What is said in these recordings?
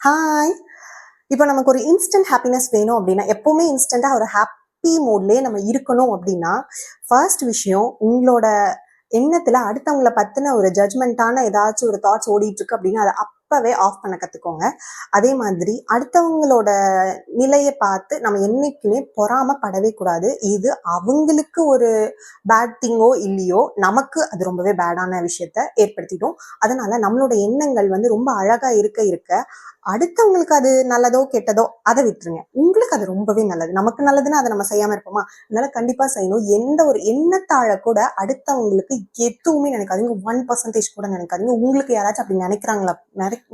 Hi. இப்போ நமக்கு ஒரு இன்ஸ்டன்ட் ஹாப்பினஸ் வேணும் அப்படின்னா, எப்பவுமே இன்ஸ்டன்ட்டா ஒரு ஹாப்பி மூட்லயே நம்ம இருக்கணும் அப்படின்னா, ஃபர்ஸ்ட் விஷயம் உங்களோட எண்ணத்துல அடுத்தவங்கள பத்தின ஒரு ஜட்ஜ்மென்ட்டான ஏதாச்சும் ஒரு தாட்ஸ் ஓடிட்டு இருக்கு அப்படின்னா, அத அப்பவே ஆஃப் பண்ண கத்துக்கோங்க. அதே மாதிரி அடுத்தவங்களோட நிலைய பார்த்து நம்ம என்னைக்குமே பொறாமப்படவே கூடாது. இது அவங்களுக்கு ஒரு பேட் திங்கோ இல்லையோ, நமக்கு அது ரொம்பவே பேடான விஷயத்த ஏற்படுத்திடும். அதனால நம்மளோட எண்ணங்கள் வந்து ரொம்ப அழகா இருக்க இருக்க அடுத்தவங்களுக்கு அது நல்லதோ கெட்டதோ அதை விட்டுருங்க. உங்களுக்கு அது ரொம்பவே நல்லது. நமக்கு நல்லதுன்னா அதை நம்ம செய்யாம இருப்போமா? அதனால கண்டிப்பா செய்யணும். எந்த ஒரு எண்ணத்தாழ கூட அடுத்தவங்களுக்கு எதுவுமே நினைக்காதீங்க. 1% கூட நினைக்காதீங்க. உங்களுக்கு யாராச்சும் அப்படி நினைக்கிறாங்களா,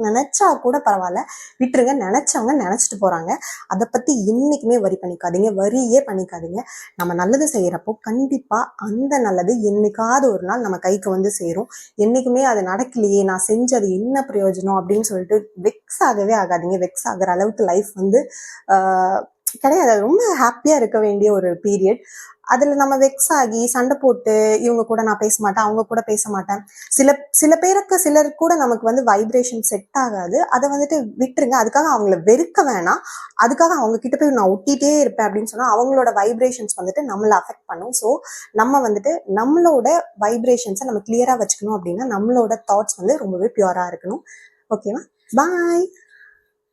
நினைச்சா கூட பரவாயில்ல, விட்டுருங்க. நினைச்சவங்க நினைச்சிட்டு போறாங்க. அதை பத்தி என்னைக்குமே வரி பண்ணிக்காதீங்க, வரியே பண்ணிக்காதீங்க. நம்ம நல்லது செய்யறப்போ கண்டிப்பா அந்த நல்லது என்னைக்காவது ஒரு நாள் நம்ம கைக்கு வந்து சேரும். என்னைக்குமே அது நடக்கலையே, நான் செஞ்சது என்ன பிரயோஜனம் அப்படின்னு சொல்லிட்டு வெக்ஸ் ஆகவே ஆகாதீங்க. வெக்ஸ் ஆகுற அளவுக்கு லைஃப் வந்து கிடையாது. ரொம்ப ஹாப்பியா இருக்க வேண்டிய ஒரு பீரியட். அதுல நம்ம வெக்ஸ் ஆகி சண்டை போட்டு இவங்க கூட நான் பேச மாட்டேன், அவங்க கூட பேச மாட்டேன். சில சில பேருக்கு சிலர் கூட நமக்கு வந்து வைப்ரேஷன் செட் ஆகாது. அதை வந்துட்டு விட்டுருங்க. அதுக்காக அவங்கள வெறுக்க வேணாம். அதுக்காக அவங்க கிட்ட போய் நான் ஒட்டிட்டே இருப்பேன் அப்படின்னு சொன்னா அவங்களோட வைப்ரேஷன்ஸ் வந்துட்டு நம்மளை அஃபெக்ட் பண்ணும். ஸோ நம்ம வந்துட்டு நம்மளோட வைப்ரேஷன்ஸை நம்ம கிளியரா வச்சுக்கணும் அப்படின்னா நம்மளோட தாட்ஸ் வந்து ரொம்பவே பியூரா இருக்கணும். ஓகேவா? பாய்.